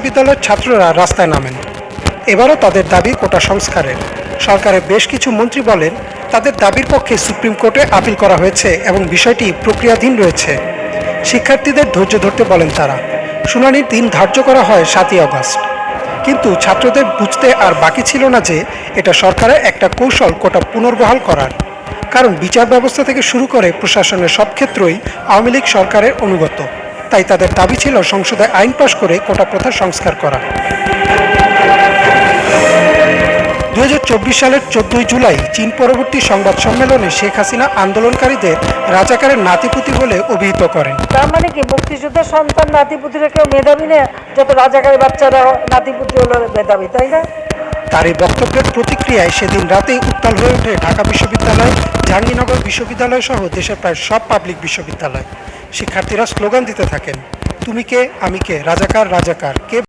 বিশ্ববিদ্যালয়ের ছাত্ররা রাস্তায় নামেন। এবারও তাদের দাবি কোটা সংস্কারের। সরকারের বেশ কিছু মন্ত্রী বলেন তাদের দাবির পক্ষে সুপ্রিম কোর্টে আপিল করা হয়েছে এবং বিষয়টি প্রক্রিয়াধীন রয়েছে। শিক্ষার্থীদের ধৈর্য ধরতে বলেন তারা। শুনানির দিন ধার্য করা হয় 7ই আগস্ট। কিন্তু ছাত্রদের বুঝতে আর বাকি ছিল না যে এটা সরকারের একটা কৌশল কোটা পুনর্বহাল করার। কারণ বিচার ব্যবস্থা থেকে শুরু করে প্রশাসনের সব ক্ষেত্রেই আওয়ামী লীগ সরকারের অনুগত। তাই তাদের দাবি ছিল সংসদে আইন পাশ করে কোটা প্রথা সংস্কার করা। 2024 সালের 14 জুলাই চীন পরবর্তী সংবাদ সম্মেলনে শেখ হাসিনা আন্দোলনকারীদের রাজাকারের নাতিপুতি বলে অভিহিত করেন। তার মানে কি মুক্তিযুদ্ধের সন্তান নাতিপুতিরা কেউ মেধাবী না, যত রাজাকারী বাচ্চারা নাতিপুতি হলো মেধাবী, তাই না? তার এই বক্তব্যের প্রতিক্রিয়ায় সেদিন রাতেই উত্তাল হয়ে ওঠে ঢাকা বিশ্ববিদ্যালয়, জাহাঙ্গীরনগর বিশ্ববিদ্যালয় সহ দেশের প্রায় সব পাবলিক বিশ্ববিদ্যালয়। শিক্ষার্থীরা স্লোগান দিতে থাকেন, তুমি কে আমি কে, রাজাকার রাজাকার, কে